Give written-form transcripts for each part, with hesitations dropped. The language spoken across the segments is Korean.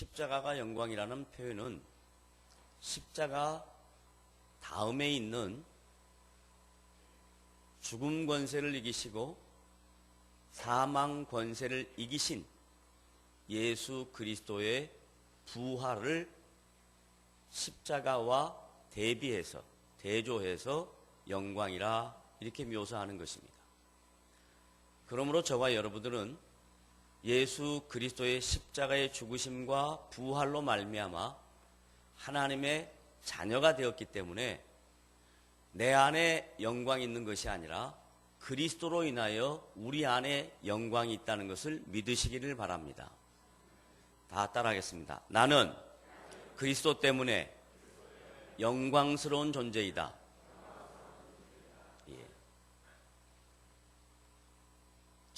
십자가가 영광이라는 표현은 십자가 다음에 있는 죽음 권세를 이기시고 사망 권세를 이기신 예수 그리스도의 부활을 십자가와 대비해서 대조해서 영광이라 이렇게 묘사하는 것입니다. 그러므로 저와 여러분들은 예수 그리스도의 십자가의 죽으심과 부활로 말미암아 하나님의 자녀가 되었기 때문에 내 안에 영광이 있는 것이 아니라 그리스도로 인하여 우리 안에 영광이 있다는 것을 믿으시기를 바랍니다. 다 따라하겠습니다. 나는 그리스도 때문에 영광스러운 존재이다. 예.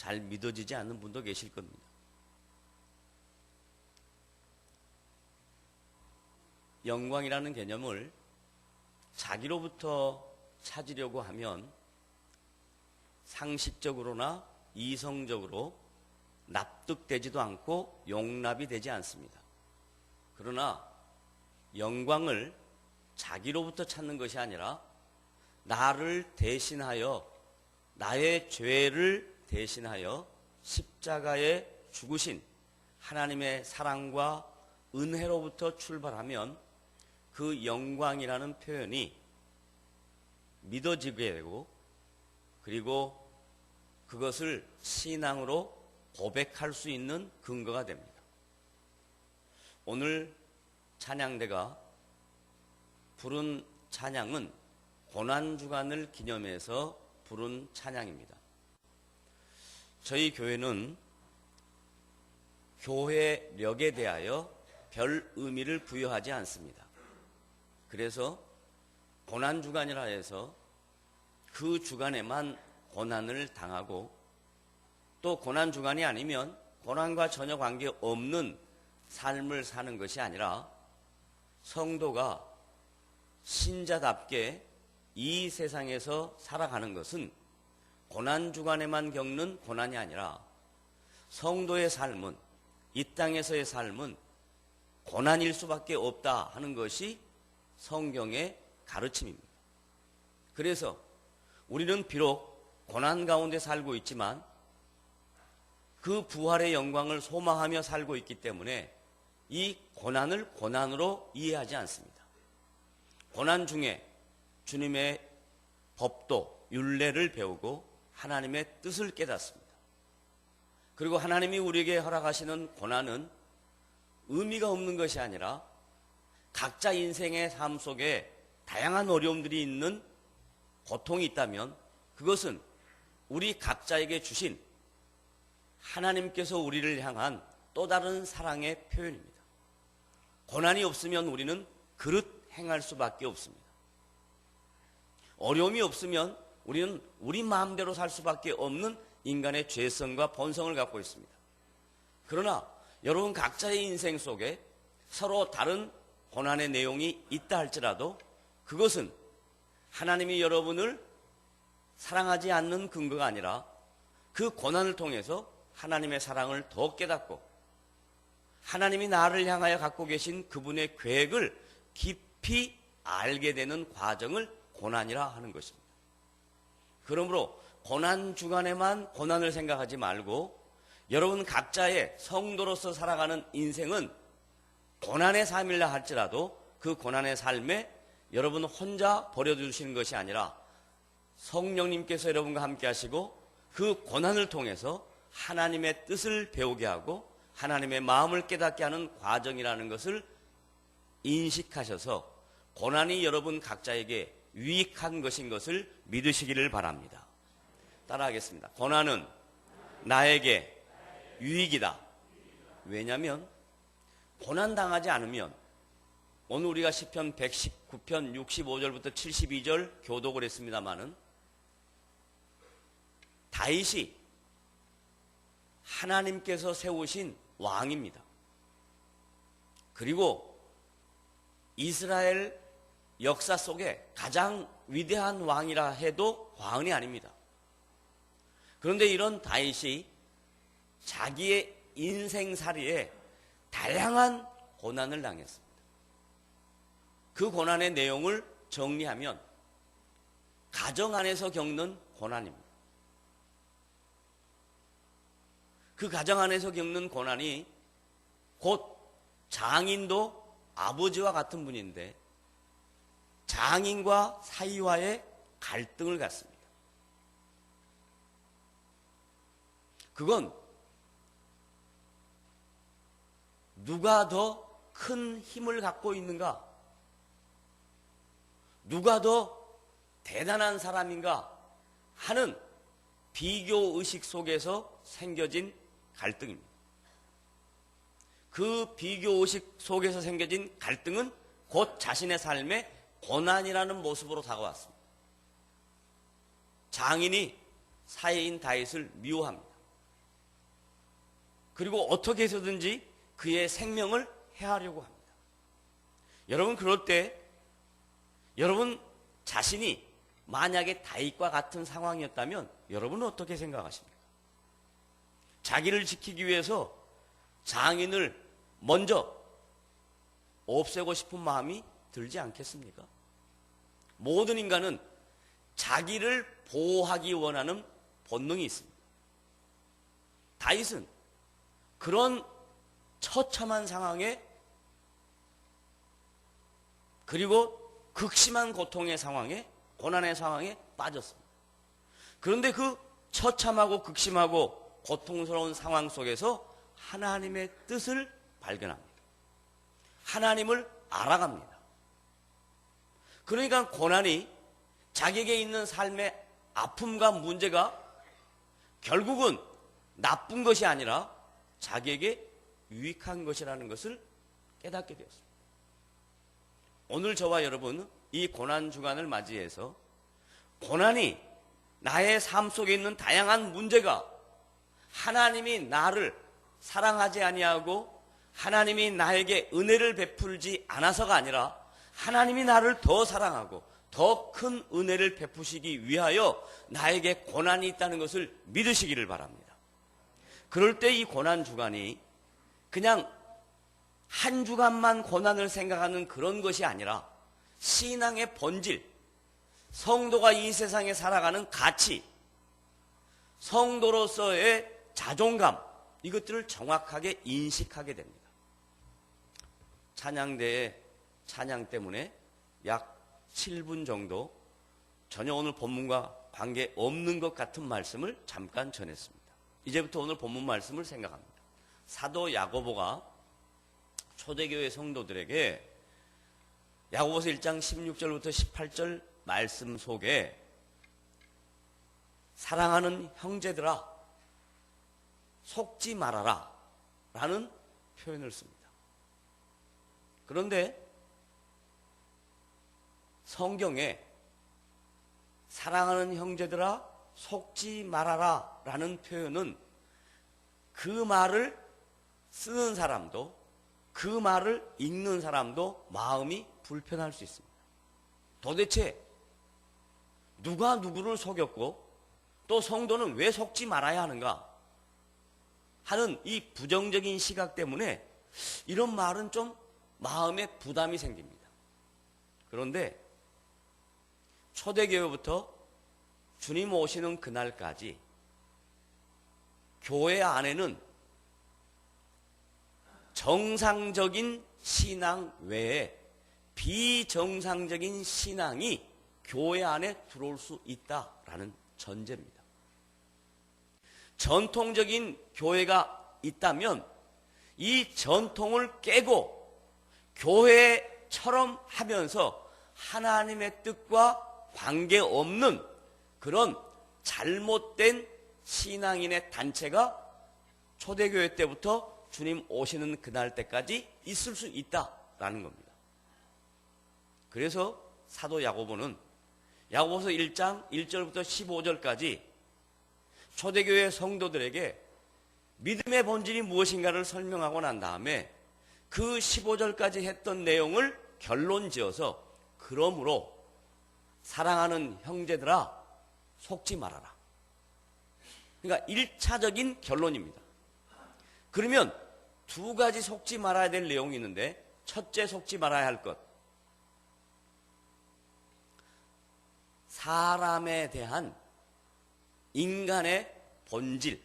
잘 믿어지지 않는 분도 계실 겁니다. 영광이라는 개념을 자기로부터 찾으려고 하면 상식적으로나 이성적으로 납득되지도 않고 용납이 되지 않습니다. 그러나 영광을 자기로부터 찾는 것이 아니라 나를 대신하여 나의 죄를 대신하여 십자가에 죽으신 하나님의 사랑과 은혜로부터 출발하면 그 영광이라는 표현이 믿어지게 되고 그리고 그것을 신앙으로 고백할 수 있는 근거가 됩니다. 오늘 찬양대가 부른 찬양은 고난주간을 기념해서 부른 찬양입니다. 저희 교회는 교회력에 대하여 별 의미를 부여하지 않습니다. 그래서 고난주간이라 해서 그 주간에만 고난을 당하고 또 고난주간이 아니면 고난과 전혀 관계없는 삶을 사는 것이 아니라 성도가 신자답게 이 세상에서 살아가는 것은 고난주간에만 겪는 고난이 아니라 성도의 삶은 이 땅에서의 삶은 고난일 수밖에 없다 하는 것이 성경의 가르침입니다. 그래서 우리는 비록 고난 가운데 살고 있지만 그 부활의 영광을 소망하며 살고 있기 때문에 이 고난을 고난으로 이해하지 않습니다. 고난 중에 주님의 법도 율례를 배우고 하나님의 뜻을 깨닫습니다. 그리고 하나님이 우리에게 허락하시는 고난은 의미가 없는 것이 아니라 각자 인생의 삶 속에 다양한 어려움들이 있는 고통이 있다면 그것은 우리 각자에게 주신 하나님께서 우리를 향한 또 다른 사랑의 표현입니다. 고난이 없으면 우리는 그릇 행할 수밖에 없습니다. 어려움이 없으면 우리는 우리 마음대로 살 수밖에 없는 인간의 죄성과 본성을 갖고 있습니다. 그러나 여러분 각자의 인생 속에 서로 다른 고난의 내용이 있다 할지라도 그것은 하나님이 여러분을 사랑하지 않는 근거가 아니라 그 고난을 통해서 하나님의 사랑을 더 깨닫고 하나님이 나를 향하여 갖고 계신 그분의 계획을 깊이 알게 되는 과정을 고난이라 하는 것입니다. 그러므로 고난 주간에만 고난을 생각하지 말고 여러분 각자의 성도로서 살아가는 인생은 고난의 삶이라 할지라도 그 고난의 삶에 여러분 혼자 버려두시는 것이 아니라 성령님께서 여러분과 함께 하시고 그 고난을 통해서 하나님의 뜻을 배우게 하고 하나님의 마음을 깨닫게 하는 과정이라는 것을 인식하셔서 고난이 여러분 각자에게 유익한 것인 것을 믿으시기를 바랍니다. 따라하겠습니다. 고난은 나에게 유익이다. 왜냐하면 고난당하지 않으면 오늘 우리가 시편 119편 65절부터 72절 교독을 했습니다마는 다윗이 하나님께서 세우신 왕입니다. 그리고 이스라엘 역사 속에 가장 위대한 왕이라 해도 과언이 아닙니다. 그런데 이런 다윗이 자기의 인생살이에 다양한 고난을 당했습니다. 그 고난의 내용을 정리하면 가정 안에서 겪는 고난입니다. 그 가정 안에서 겪는 고난이 곧 장인도 아버지와 같은 분인데 장인과 사이와의 갈등을 갖습니다. 그건 누가 더 큰 힘을 갖고 있는가? 누가 더 대단한 사람인가? 하는 비교의식 속에서 생겨진 갈등입니다. 그 비교의식 속에서 생겨진 갈등은 곧 자신의 삶의 고난이라는 모습으로 다가왔습니다. 장인이 사해인 다윗을 미워합니다. 그리고 어떻게 해서든지 그의 생명을 해하려고 합니다. 여러분, 그럴 때 여러분 자신이 만약에 다윗과 같은 상황이었다면 여러분은 어떻게 생각하십니까? 자기를 지키기 위해서 장인을 먼저 없애고 싶은 마음이 들지 않겠습니까? 모든 인간은 자기를 보호하기 원하는 본능이 있습니다. 다윗은 그런 처참한 상황에 그리고 극심한 고통의 상황에 고난의 상황에 빠졌습니다. 그런데 그 처참하고 극심하고 고통스러운 상황 속에서 하나님의 뜻을 발견합니다. 하나님을 알아갑니다. 그러니까 고난이 자기에게 있는 삶의 아픔과 문제가 결국은 나쁜 것이 아니라 자기에게 유익한 것이라는 것을 깨닫게 되었습니다. 오늘 저와 여러분은 이 고난 주간을 맞이해서 고난이 나의 삶 속에 있는 다양한 문제가 하나님이 나를 사랑하지 아니하고 하나님이 나에게 은혜를 베풀지 않아서가 아니라 하나님이 나를 더 사랑하고 더 큰 은혜를 베푸시기 위하여 나에게 고난이 있다는 것을 믿으시기를 바랍니다. 그럴 때 이 고난 주간이 그냥 한 주간만 고난을 생각하는 그런 것이 아니라 신앙의 본질, 성도가 이 세상에 살아가는 가치, 성도로서의 자존감, 이것들을 정확하게 인식하게 됩니다. 찬양대의 찬양 때문에 약 7분 정도 전혀 오늘 본문과 관계없는 것 같은 말씀을 잠깐 전했습니다. 이제부터 오늘 본문 말씀을 생각합니다. 사도 야고보가 초대교회 성도들에게 야고보서 1장 16절부터 18절 말씀 속에 사랑하는 형제들아 속지 말아라 라는 표현을 씁니다. 그런데 성경에 사랑하는 형제들아 속지 말아라 라는 표현은 그 말을 쓰는 사람도 그 말을 읽는 사람도 마음이 불편할 수 있습니다. 도대체 누가 누구를 속였고 또 성도는 왜 속지 말아야 하는가 하는 이 부정적인 시각 때문에 이런 말은 좀 마음에 부담이 생깁니다. 그런데 초대교회부터 주님 오시는 그날까지 교회 안에는 정상적인 신앙 외에 비정상적인 신앙이 교회 안에 들어올 수 있다라는 전제입니다. 전통적인 교회가 있다면 이 전통을 깨고 교회처럼 하면서 하나님의 뜻과 관계없는 그런 잘못된 신앙인의 단체가 초대교회 때부터 주님 오시는 그날 때까지 있을 수 있다라는 겁니다. 그래서 사도 야고보는 야고보서 1장 1절부터 15절까지 초대교회 성도들에게 믿음의 본질이 무엇인가를 설명하고 난 다음에 그 15절까지 했던 내용을 결론 지어서 그러므로 사랑하는 형제들아 속지 말아라. 그러니까 1차적인 결론입니다. 그러면 두 가지 속지 말아야 될 내용이 있는데, 첫째 속지 말아야 할 것, 사람에 대한 인간의 본질에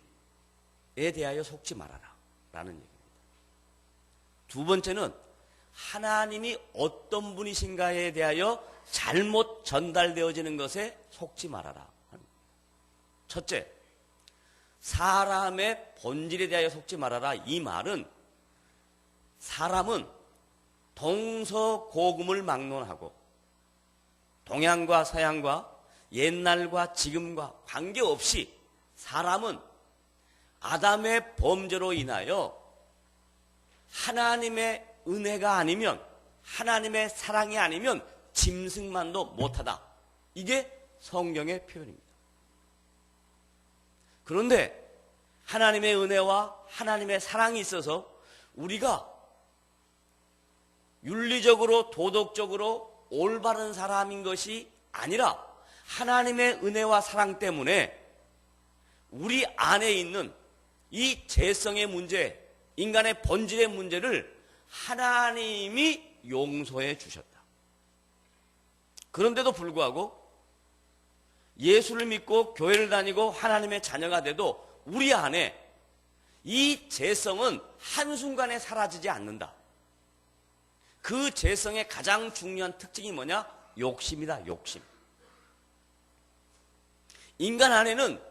대하여 속지 말아라 라는 얘기입니다. 두 번째는 하나님이 어떤 분이신가에 대하여 잘못 전달되어지는 것에 속지 말아라. 첫째, 사람의 본질에 대하여 속지 말아라. 이 말은 사람은 동서고금을 막론하고 동양과 서양과 옛날과 지금과 관계없이 사람은 아담의 범죄로 인하여 하나님의 은혜가 아니면, 하나님의 사랑이 아니면 짐승만도 못하다. 이게 성경의 표현입니다. 그런데 하나님의 은혜와 하나님의 사랑이 있어서 우리가 윤리적으로 도덕적으로 올바른 사람인 것이 아니라 하나님의 은혜와 사랑 때문에 우리 안에 있는 이 죄성의 문제, 인간의 본질의 문제를 하나님이 용서해 주셨다. 그런데도 불구하고 예수를 믿고 교회를 다니고 하나님의 자녀가 돼도 우리 안에 이 죄성은 한순간에 사라지지 않는다. 그 죄성의 가장 중요한 특징이 뭐냐? 욕심이다, 욕심. 인간 안에는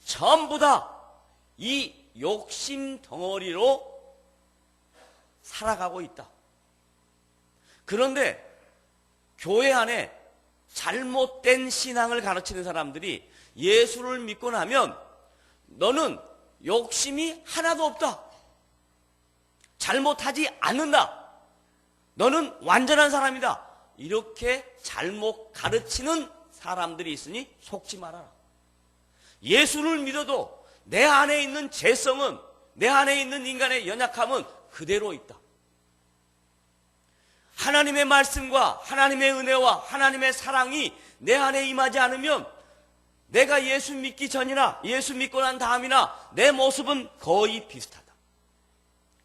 전부 다 이 욕심 덩어리로 살아가고 있다. 그런데 교회 안에 잘못된 신앙을 가르치는 사람들이 예수를 믿고 나면 너는 욕심이 하나도 없다. 잘못하지 않는다. 너는 완전한 사람이다. 이렇게 잘못 가르치는 사람들이 있으니 속지 말아라. 예수를 믿어도 내 안에 있는 죄성은, 내 안에 있는 인간의 연약함은 그대로 있다. 하나님의 말씀과 하나님의 은혜와 하나님의 사랑이 내 안에 임하지 않으면 내가 예수 믿기 전이나 예수 믿고 난 다음이나 내 모습은 거의 비슷하다.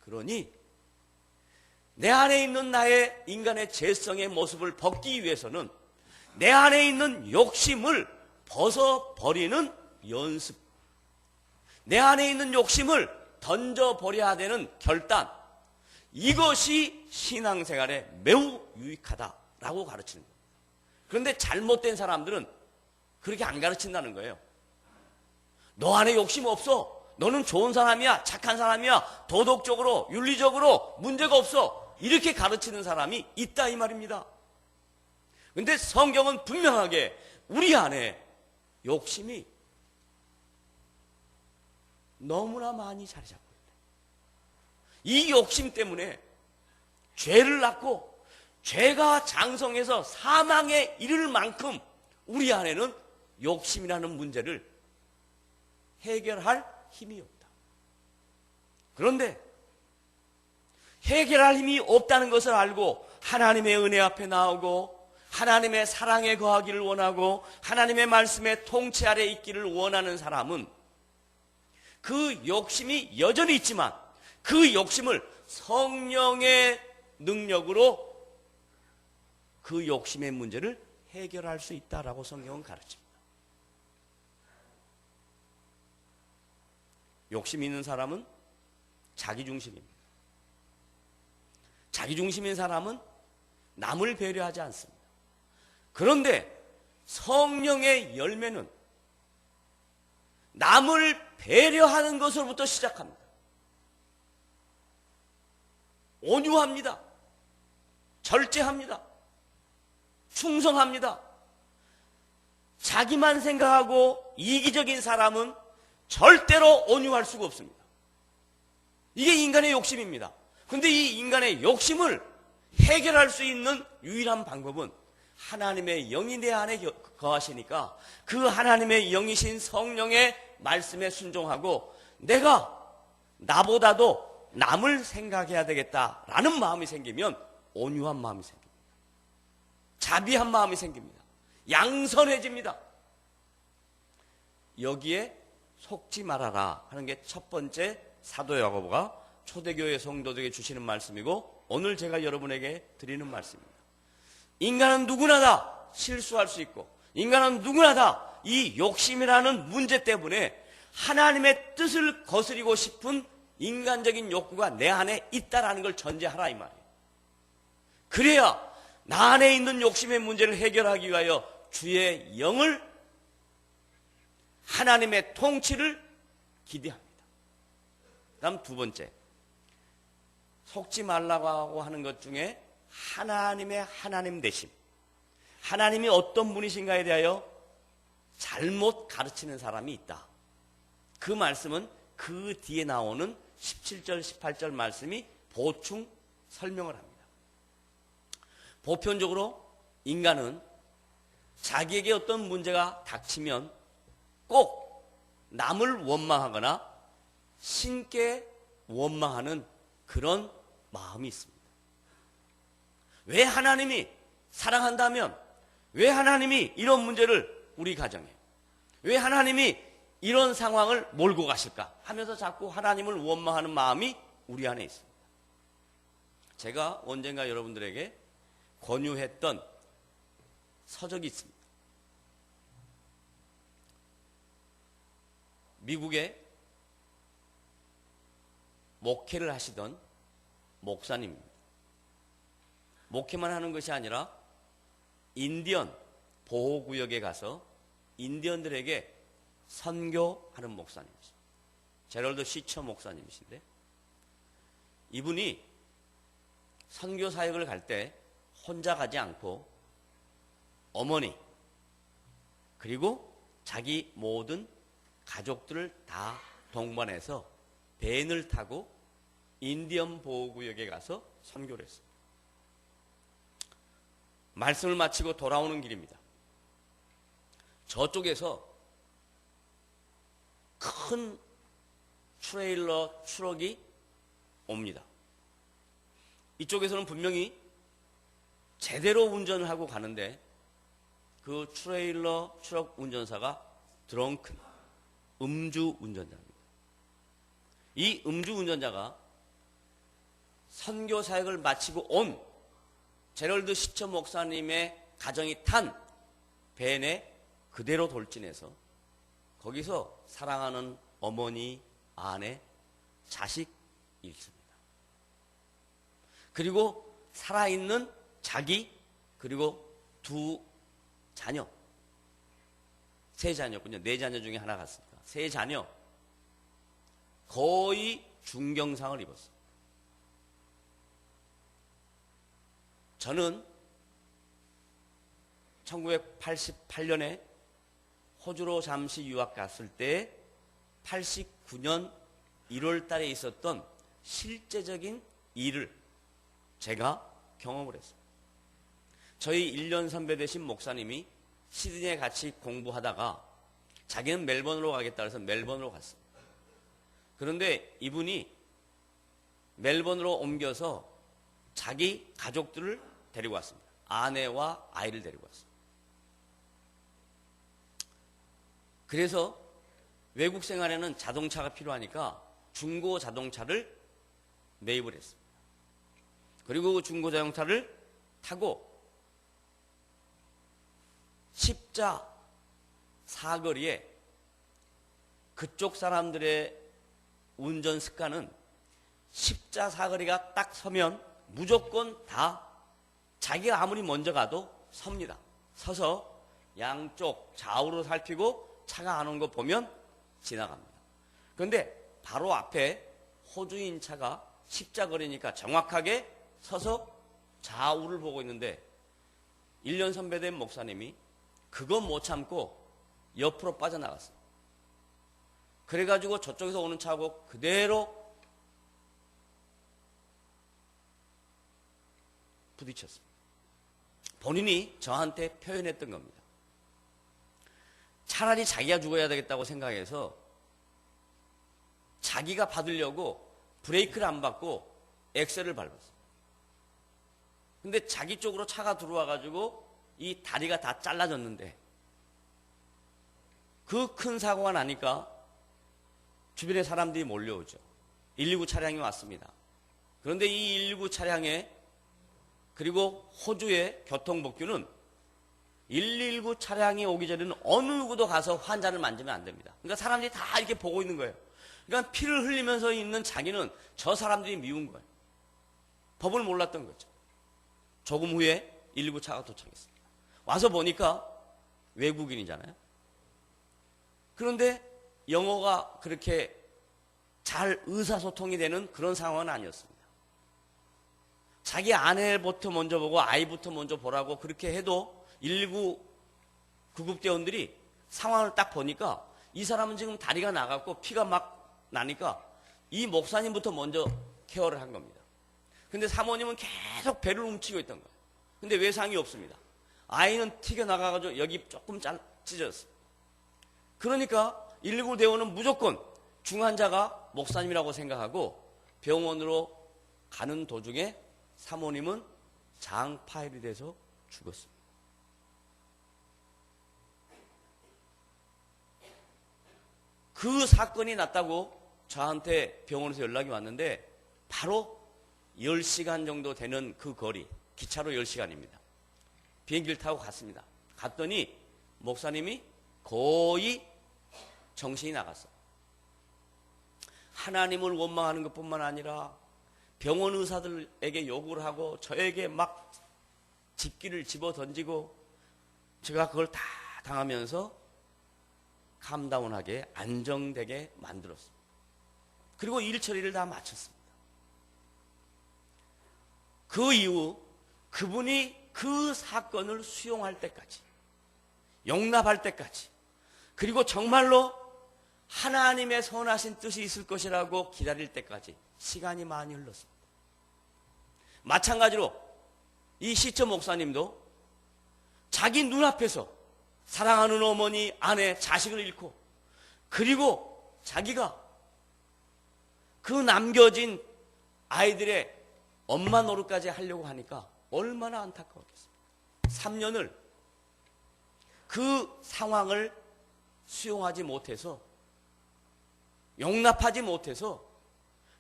그러니 내 안에 있는 나의 인간의 죄성의 모습을 벗기 위해서는 내 안에 있는 욕심을 벗어버리는 연습, 내 안에 있는 욕심을 던져버려야 되는 결단, 이것이 신앙생활에 매우 유익하다라고 가르치는 겁니다. 그런데 잘못된 사람들은 그렇게 안 가르친다는 거예요. 너 안에 욕심 없어. 너는 좋은 사람이야. 착한 사람이야. 도덕적으로, 윤리적으로 문제가 없어. 이렇게 가르치는 사람이 있다 이 말입니다. 그런데 성경은 분명하게 우리 안에 욕심이 너무나 많이 자리 잡고 있다. 이 욕심 때문에 죄를 낳고 죄가 장성해서 사망에 이를 만큼 우리 안에는 욕심이라는 문제를 해결할 힘이 없다. 그런데 해결할 힘이 없다는 것을 알고 하나님의 은혜 앞에 나오고 하나님의 사랑에 거하기를 원하고 하나님의 말씀의 통치 아래 있기를 원하는 사람은 그 욕심이 여전히 있지만 그 욕심을 성령의 능력으로 그 욕심의 문제를 해결할 수 있다라고 성경은 가르칩니다. 욕심 있는 사람은 자기중심입니다. 자기중심인 사람은 남을 배려하지 않습니다. 그런데 성령의 열매는 남을 배려하는 것으로부터 시작합니다. 온유합니다. 절제합니다. 충성합니다. 자기만 생각하고 이기적인 사람은 절대로 온유할 수가 없습니다. 이게 인간의 욕심입니다. 그런데 이 인간의 욕심을 해결할 수 있는 유일한 방법은 하나님의 영이 내 안에 거하시니까 그 하나님의 영이신 성령의 말씀에 순종하고 내가 나보다도 남을 생각해야 되겠다라는 마음이 생기면 온유한 마음이 생깁니다. 자비한 마음이 생깁니다. 양선해집니다. 여기에 속지 말아라 하는 게 첫 번째 사도 야고보가 초대교회 성도들에게 주시는 말씀이고 오늘 제가 여러분에게 드리는 말씀입니다. 인간은 누구나 다 실수할 수 있고 인간은 누구나 다 이 욕심이라는 문제 때문에 하나님의 뜻을 거스리고 싶은 인간적인 욕구가 내 안에 있다라는 걸 전제하라 이 말이에요. 그래야 나 안에 있는 욕심의 문제를 해결하기 위하여 주의 영을 하나님의 통치를 기대합니다. 다음 두 번째, 속지 말라고 하는 것 중에 하나님의 하나님 되심, 하나님이 어떤 분이신가에 대하여 잘못 가르치는 사람이 있다. 그 말씀은 그 뒤에 나오는 17절 18절 말씀이 보충 설명을 합니다. 보편적으로 인간은 자기에게 어떤 문제가 닥치면 꼭 남을 원망하거나 신께 원망하는 그런 마음이 있습니다. 왜 하나님이 사랑한다면 왜 하나님이 이런 문제를 우리 가정에 왜 하나님이 이런 상황을 몰고 가실까 하면서 자꾸 하나님을 원망하는 마음이 우리 안에 있습니다. 제가 언젠가 여러분들에게 권유했던 서적이 있습니다. 미국에 목회를 하시던 목사님입니다. 목회만 하는 것이 아니라 인디언 보호구역에 가서 인디언들에게 선교하는 목사님이십니다. 제럴드 시처 목사님이신데 이분이 선교 사역을 갈 때 혼자 가지 않고 어머니 그리고 자기 모든 가족들을 다 동반해서 밴을 타고 인디언 보호구역에 가서 선교를 했습니다. 말씀을 마치고 돌아오는 길입니다. 저쪽에서 큰 트레일러 트럭이 옵니다. 이쪽에서는 분명히 제대로 운전을 하고 가는데 그 트레일러 트럭 운전사가 드렁큰 음주 운전자입니다. 이 음주 운전자가 선교 사역을 마치고 온 제럴드 시처 목사님의 가정이 탄 밴에 그대로 돌진해서 거기서 사랑하는 어머니, 아내, 자식 잃습니다. 그리고 살아있는 자기 그리고 두 자녀, 세 자녀군요. 네 자녀 중에 하나 갔습니다. 세 자녀 거의 중경상을 입었습니다. 저는 1988년에 호주로 잠시 유학 갔을 때 89년 1월 달에 있었던 실제적인 일을 제가 경험을 했습니다. 저희 1년 선배 되신 목사님이 시드니에 같이 공부하다가 자기는 멜번으로 가겠다 해서 멜번으로 갔습니다. 그런데 이분이 멜번으로 옮겨서 자기 가족들을 데리고 왔습니다. 아내와 아이를 데리고 왔습니다. 그래서 외국 생활에는 자동차가 필요하니까 중고 자동차를 매입을 했습니다. 그리고 그 중고 자동차를 타고 십자 사거리에 그쪽 사람들의 운전 습관은 십자 사거리가 딱 서면 무조건 다 자기가 아무리 먼저 가도 섭니다. 서서 양쪽 좌우로 살피고 차가 안 온 거 보면 지나갑니다. 그런데 바로 앞에 호주인 차가 십자거리니까 정확하게 서서 좌우를 보고 있는데 1년 선배된 목사님이 그거 못 참고 옆으로 빠져나갔어요. 그래가지고 저쪽에서 오는 차하고 그대로 부딪혔습니다. 본인이 저한테 표현했던 겁니다. 차라리 자기가 죽어야 되겠다고 생각해서 자기가 받으려고 브레이크를 안 밟고 엑셀을 밟았어요. 근데 자기 쪽으로 차가 들어와가지고 이 다리가 다 잘라졌는데 그 큰 사고가 나니까 주변에 사람들이 몰려오죠. 119 차량이 왔습니다. 그런데 이 119 차량에 그리고 호주의 교통법규는 119 차량이 오기 전에는 어느 누구도 가서 환자를 만지면 안 됩니다. 그러니까 사람들이 다 이렇게 보고 있는 거예요. 그러니까 피를 흘리면서 있는 자기는 저 사람들이 미운 거예요. 법을 몰랐던 거죠. 조금 후에 119 차가 도착했습니다. 와서 보니까 외국인이잖아요. 그런데 영어가 그렇게 잘 의사소통이 되는 그런 상황은 아니었습니다. 자기 아내부터 먼저 보고 아이부터 먼저 보라고 그렇게 해도 119 구급대원들이 상황을 딱 보니까 이 사람은 지금 다리가 나갔고 피가 막 나니까 이 목사님부터 먼저 케어를 한 겁니다. 근데 사모님은 계속 배를 훔치고 있던 거예요. 근데 외상이 없습니다. 아이는 튀겨나가가지고 여기 조금 찢어졌어요. 그러니까 119 대원은 무조건 중환자가 목사님이라고 생각하고 병원으로 가는 도중에 사모님은 장파열이 돼서 죽었습니다. 그 사건이 났다고 저한테 병원에서 연락이 왔는데 바로 10시간 정도 되는 그 거리, 기차로 10시간입니다. 비행기를 타고 갔습니다. 갔더니 목사님이 거의 정신이 나갔어요. 하나님을 원망하는 것뿐만 아니라 병원 의사들에게 욕을 하고 저에게 막 집기를 집어 던지고 제가 그걸 다 당하면서 캄다운하게 안정되게 만들었습니다. 그리고 일 처리를 다 마쳤습니다. 그 이후 그분이 그 사건을 수용할 때까지, 용납할 때까지, 그리고 정말로 하나님의 선하신 뜻이 있을 것이라고 기다릴 때까지 시간이 많이 흘렀습니다. 마찬가지로 이 시처 목사님도 자기 눈앞에서 사랑하는 어머니, 아내, 자식을 잃고 그리고 자기가 그 남겨진 아이들의 엄마 노릇까지 하려고 하니까 얼마나 안타까웠겠습니까? 3년을 그 상황을 수용하지 못해서 용납하지 못해서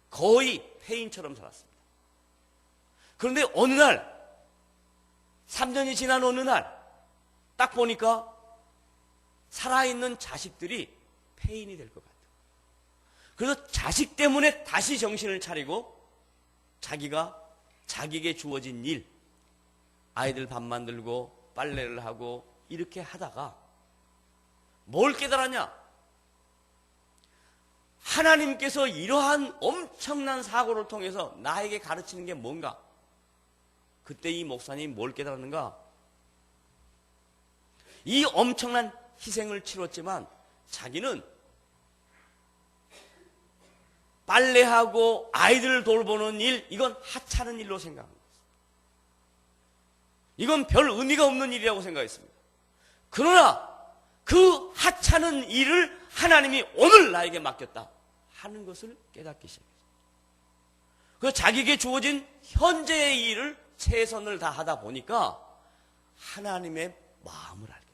거의 폐인처럼 살았습니다. 그런데 어느 날 3년이 지난 어느 날 딱 보니까 살아있는 자식들이 폐인이 될 것 같아요. 그래서 자식 때문에 다시 정신을 차리고 자기가 자기에게 주어진 일, 아이들 밥 만들고 빨래를 하고 이렇게 하다가 뭘 깨달았냐? 하나님께서 이러한 엄청난 사고를 통해서 나에게 가르치는 게 뭔가? 그때 이 목사님이 뭘 깨달았는가? 이 엄청난 희생을 치렀지만 자기는 빨래하고 아이들을 돌보는 일, 이건 하찮은 일로 생각합니다. 이건 별 의미가 없는 일이라고 생각했습니다. 그러나 그 하찮은 일을 하나님이 오늘 나에게 맡겼다 하는 것을 깨닫기 시작했습니다. 그래서 자기에게 주어진 현재의 일을 최선을 다하다 보니까 하나님의 마음을 알게 됐습니다.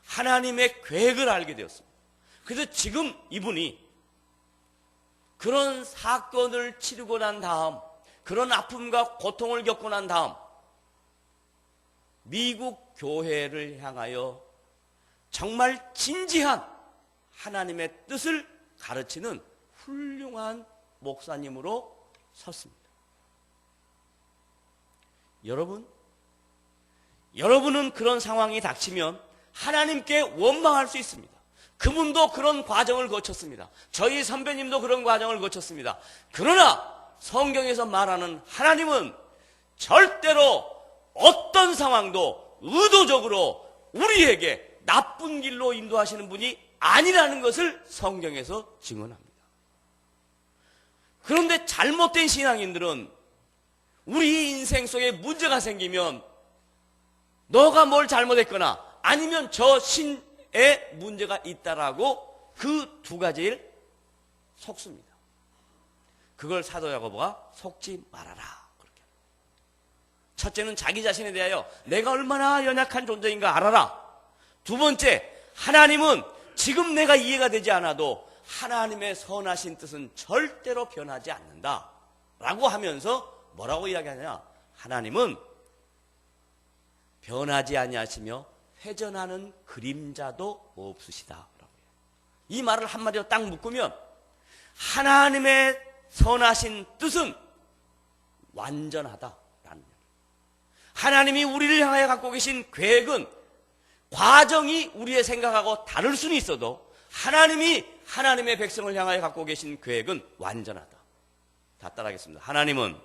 하나님의 계획을 알게 되었습니다. 그래서 지금 이분이 그런 사건을 치르고 난 다음, 그런 아픔과 고통을 겪고 난 다음 미국 교회를 향하여 정말 진지한 하나님의 뜻을 가르치는 훌륭한 목사님으로 섰습니다. 여러분은 그런 상황이 닥치면 하나님께 원망할 수 있습니다. 그분도 그런 과정을 거쳤습니다. 저희 선배님도 그런 과정을 거쳤습니다. 그러나 성경에서 말하는 하나님은 절대로 어떤 상황도 의도적으로 우리에게 나쁜 길로 인도하시는 분이 아니라는 것을 성경에서 증언합니다. 그런데 잘못된 신앙인들은 우리 인생 속에 문제가 생기면 너가 뭘 잘못했거나 아니면 저 신에 문제가 있다라고 그 두 가지를 속습니다. 그걸 사도 야고보가 속지 말아라. 그렇게. 첫째는 자기 자신에 대하여 내가 얼마나 연약한 존재인가 알아라. 두 번째, 하나님은 지금 내가 이해가 되지 않아도 하나님의 선하신 뜻은 절대로 변하지 않는다 라고 하면서 뭐라고 이야기하냐? 하나님은 변하지 아니하시며 회전하는 그림자도 없으시다. 이 말을 한마디로 딱 묶으면 하나님의 선하신 뜻은 완전하다라는 얘기예요. 하나님이 우리를 향하여 갖고 계신 계획은 과정이 우리의 생각하고 다를 수는 있어도 하나님이 하나님의 백성을 향하여 갖고 계신 계획은 완전하다. 다 따라하겠습니다. 하나님은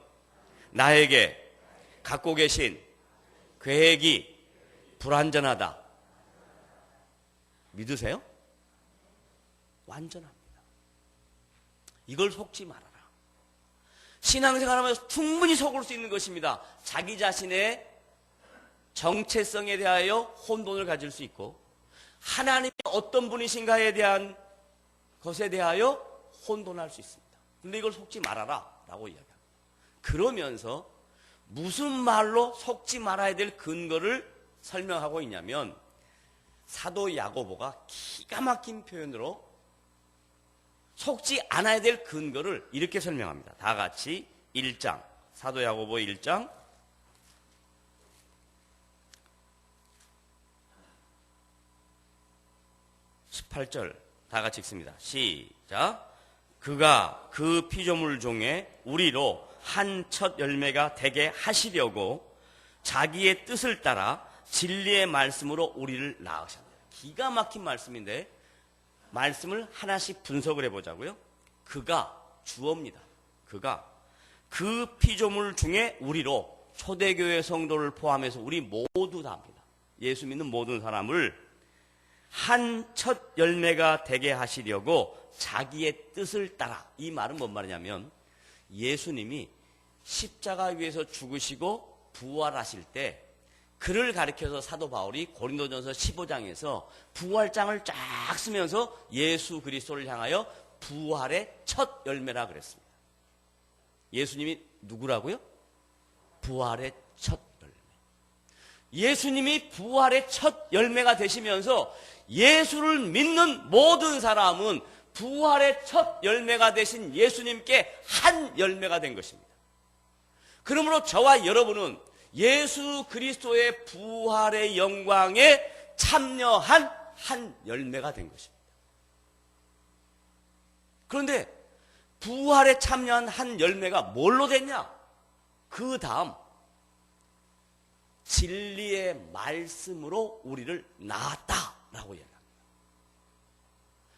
나에게 갖고 계신 계획이 불완전하다. 믿으세요? 완전합니다. 이걸 속지 말아라. 신앙생활하면서 충분히 속을 수 있는 것입니다. 자기 자신의 정체성에 대하여 혼돈을 가질 수 있고 하나님이 어떤 분이신가에 대한 것에 대하여 혼돈할 수 있습니다. 그런데 이걸 속지 말아라 라고 이야기합니다. 그러면서 무슨 말로 속지 말아야 될 근거를 설명하고 있냐면 사도 야고보가 기가 막힌 표현으로 속지 않아야 될 근거를 이렇게 설명합니다. 다 같이 1장, 사도 야고보 1장 18절 다 같이 읽습니다. 시작. 그가 그 피조물 중에 우리로 한 첫 열매가 되게 하시려고 자기의 뜻을 따라 진리의 말씀으로 우리를 낳으셨다. 기가 막힌 말씀인데 말씀을 하나씩 분석을 해보자고요. 그가 주어입니다. 그가 그 피조물 중에 우리로 초대교회 성도를 포함해서 우리 모두 다 합니다. 예수 믿는 모든 사람을 한 첫 열매가 되게 하시려고 자기의 뜻을 따라. 이 말은 뭔 말이냐면 예수님이 십자가 위에서 죽으시고 부활하실 때 그를 가리켜서 사도 바울이 고린도전서 15장에서 부활장을 쫙 쓰면서 예수 그리스도를 향하여 부활의 첫 열매라 그랬습니다. 예수님이 누구라고요? 부활의 첫 열매. 예수님이 부활의 첫 열매가 되시면서 예수를 믿는 모든 사람은 부활의 첫 열매가 되신 예수님께 한 열매가 된 것입니다. 그러므로 저와 여러분은 예수 그리스도의 부활의 영광에 참여한 한 열매가 된 것입니다. 그런데 부활에 참여한 한 열매가 뭘로 됐냐? 그 다음 진리의 말씀으로 우리를 낳았다라고 이야기합니다.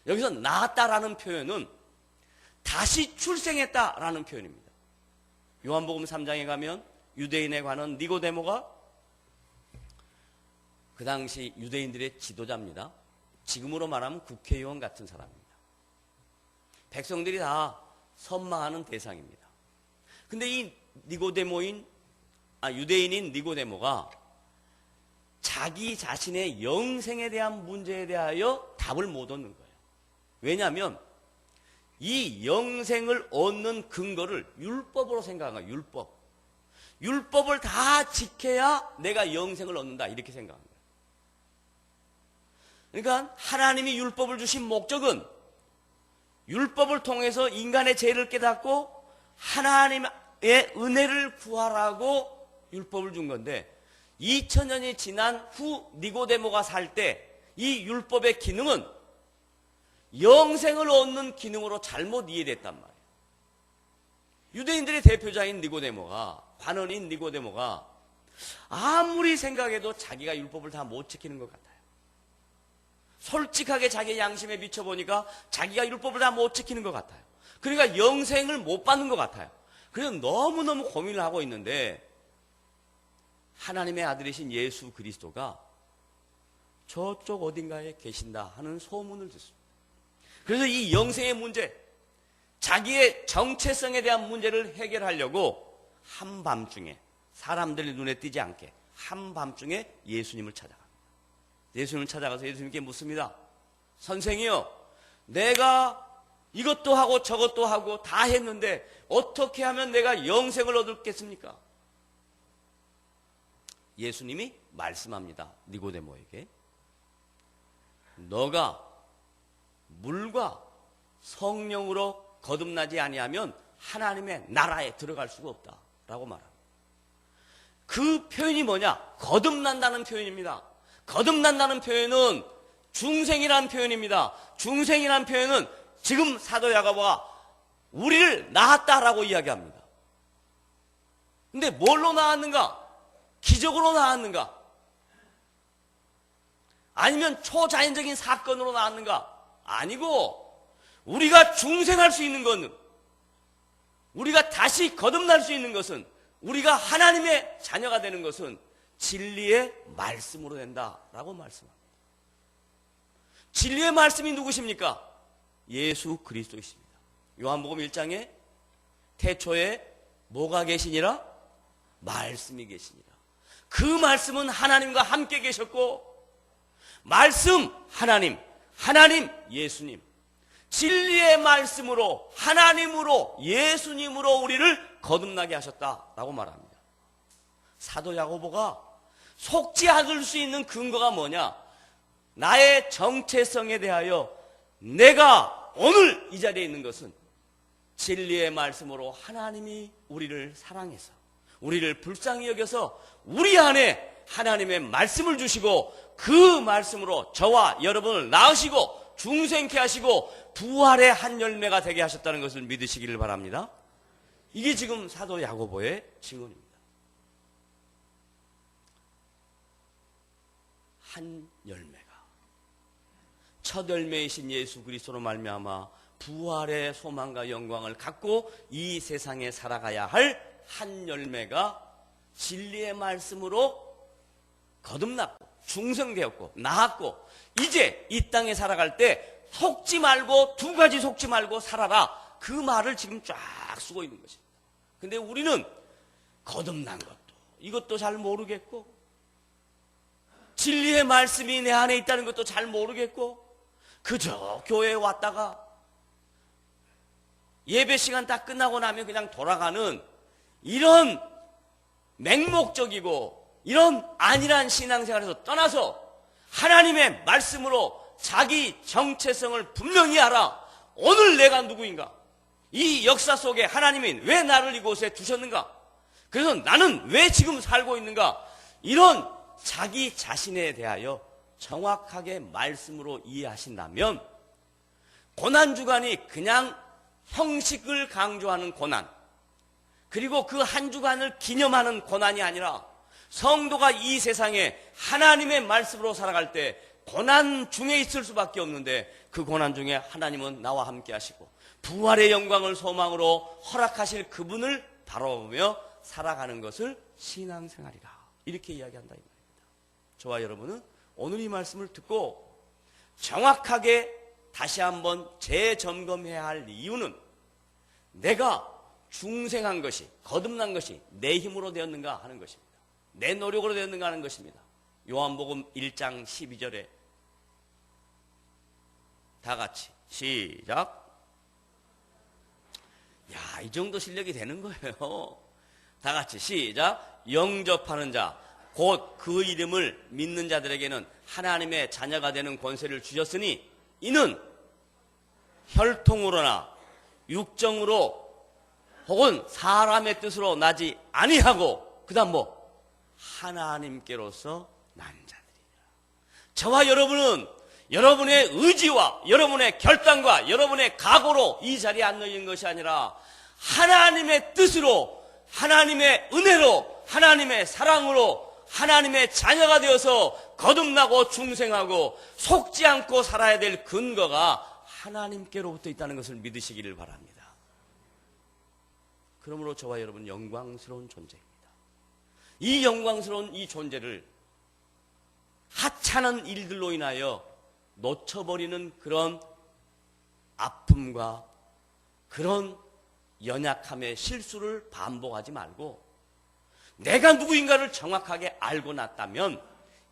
여기서 낳았다라는 표현은 다시 출생했다라는 표현입니다. 요한복음 3장에 가면 유대인에 관한 니고데모가 그 당시 유대인들의 지도자입니다. 지금으로 말하면 국회의원 같은 사람입니다. 백성들이 다 선망하는 대상입니다. 근데 이 유대인인 니고데모가 자기 자신의 영생에 대한 문제에 대하여 답을 못 얻는 거예요. 왜냐하면 이 영생을 얻는 근거를 율법으로 생각한 거예요. 율법을 다 지켜야 내가 영생을 얻는다 이렇게 생각한 거예요. 그러니까 하나님이 율법을 주신 목적은 율법을 통해서 인간의 죄를 깨닫고 하나님의 은혜를 구하라고 율법을 준 건데 2000년이 지난 후 니고데모가 살 때 이 율법의 기능은 영생을 얻는 기능으로 잘못 이해됐단 말이에요. 유대인들의 대표자인 니고데모가, 관원인 니고데모가 아무리 생각해도 자기가 율법을 다 못 지키는 것 같아요. 솔직하게 자기 양심에 비춰보니까 자기가 율법을 다 못 지키는 것 같아요. 그러니까 영생을 못 받는 것 같아요. 그래서 너무너무 고민을 하고 있는데 하나님의 아들이신 예수 그리스도가 저쪽 어딘가에 계신다 하는 소문을 듣습니다. 그래서 이 영생의 문제, 자기의 정체성에 대한 문제를 해결하려고 한밤중에 사람들의 눈에 띄지 않게 한밤중에 예수님을 찾아갑니다. 예수님을 찾아가서 예수님께 묻습니다. 선생이요, 내가 이것도 하고 저것도 하고 다 했는데 어떻게 하면 내가 영생을 얻겠습니까? 예수님이 말씀합니다. 니고데모에게. 너가 물과 성령으로 거듭나지 아니하면 하나님의 나라에 들어갈 수가 없다라고 말합니다. 그 표현이 뭐냐? 거듭난다는 표현입니다. 거듭난다는 표현은 중생이라는 표현입니다. 중생이라는 표현은 지금 사도 야고보가 우리를 낳았다라고 이야기합니다. 근데 뭘로 낳았는가? 기적으로 낳았는가? 아니면 초자연적인 사건으로 낳았는가? 아니고 우리가 중생할 수 있는 것은, 우리가 다시 거듭날 수 있는 것은, 우리가 하나님의 자녀가 되는 것은 진리의 말씀으로 된다라고 말씀합니다. 진리의 말씀이 누구십니까? 예수 그리스도이십니다. 요한복음 1장에 태초에 뭐가 계시니라? 말씀이 계시니라. 그 말씀은 하나님과 함께 계셨고, 말씀 하나님, 하나님 예수님, 진리의 말씀으로 하나님으로 예수님으로 우리를 거듭나게 하셨다라고 말합니다. 사도 야고보가 속지 않을 수 있는 근거가 뭐냐? 나의 정체성에 대하여 내가 오늘 이 자리에 있는 것은 진리의 말씀으로 하나님이 우리를 사랑해서 우리를 불쌍히 여겨서 우리 안에 하나님의 말씀을 주시고 그 말씀으로 저와 여러분을 낳으시고 중생케 하시고 부활의 한 열매가 되게 하셨다는 것을 믿으시기를 바랍니다. 이게 지금 사도 야고보의 증언입니다. 한 열매가 첫 열매이신 예수 그리스도로 말미암아 부활의 소망과 영광을 갖고 이 세상에 살아가야 할 한 열매가 진리의 말씀으로 거듭났고 중생되었고 나았고 이제 이 땅에 살아갈 때 속지 말고 두 가지 속지 말고 살아라, 그 말을 지금 쫙 쓰고 있는 것입니다. 근데 우리는 거듭난 것도 이것도 잘 모르겠고 진리의 말씀이 내 안에 있다는 것도 잘 모르겠고 그저 교회에 왔다가 예배 시간 딱 끝나고 나면 그냥 돌아가는 이런 맹목적이고 이런 안일한 신앙생활에서 떠나서 하나님의 말씀으로 자기 정체성을 분명히 알아. 오늘 내가 누구인가? 이 역사 속에 하나님이 왜 나를 이곳에 두셨는가? 그래서 나는 왜 지금 살고 있는가? 이런 자기 자신에 대하여 정확하게 말씀으로 이해하신다면 고난주간이 그냥 형식을 강조하는 고난, 그리고 그 한 주간을 기념하는 고난이 아니라 성도가 이 세상에 하나님의 말씀으로 살아갈 때 고난 중에 있을 수밖에 없는데 그 고난 중에 하나님은 나와 함께 하시고 부활의 영광을 소망으로 허락하실 그분을 바라보며 살아가는 것을 신앙생활이다, 이렇게 이야기한다 이 말입니다. 저와 여러분은 오늘 이 말씀을 듣고 정확하게 다시 한번 재점검해야 할 이유는 내가 중생한 것이, 거듭난 것이 내 힘으로 되었는가 하는 것입니다. 내 노력으로 되었는가 하는 것입니다. 요한복음 1장 12절에 다 같이 시작. 야, 이 정도 실력이 되는 거예요. 다 같이 시작. 영접하는 자 곧 그 이름을 믿는 자들에게는 하나님의 자녀가 되는 권세를 주셨으니 이는 혈통으로나 육정으로 혹은 사람의 뜻으로 나지 아니하고 그 다음 뭐 하나님께로서 난 자들이라. 저와 여러분은 여러분의 의지와 여러분의 결단과 여러분의 각오로 이 자리에 앉아 있는 것이 아니라 하나님의 뜻으로, 하나님의 은혜로, 하나님의 사랑으로 하나님의 자녀가 되어서 거듭나고 중생하고 속지 않고 살아야 될 근거가 하나님께로부터 있다는 것을 믿으시기를 바랍니다. 그러므로 저와 여러분 영광스러운 존재입니다. 이 영광스러운 이 존재를 하찮은 일들로 인하여 놓쳐버리는 그런 아픔과 그런 연약함의 실수를 반복하지 말고 내가 누구인가를 정확하게 알고 났다면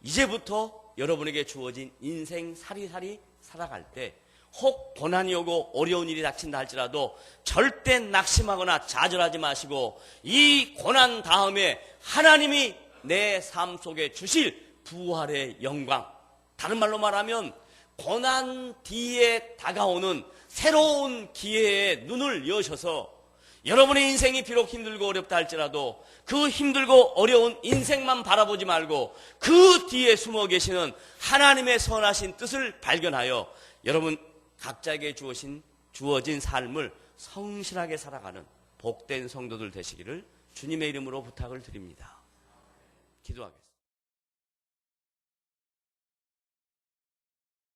이제부터 여러분에게 주어진 인생 사리사리 살아갈 때 혹 고난이 오고 어려운 일이 닥친다 할지라도 절대 낙심하거나 좌절하지 마시고 이 고난 다음에 하나님이 내 삶 속에 주실 부활의 영광, 다른 말로 말하면 고난 뒤에 다가오는 새로운 기회에 눈을 여셔서 여러분의 인생이 비록 힘들고 어렵다 할지라도 그 힘들고 어려운 인생만 바라보지 말고 그 뒤에 숨어 계시는 하나님의 선하신 뜻을 발견하여 여러분 각자에게 주어진 삶을 성실하게 살아가는 복된 성도들 되시기를 주님의 이름으로 부탁을 드립니다. 기도하겠습니다.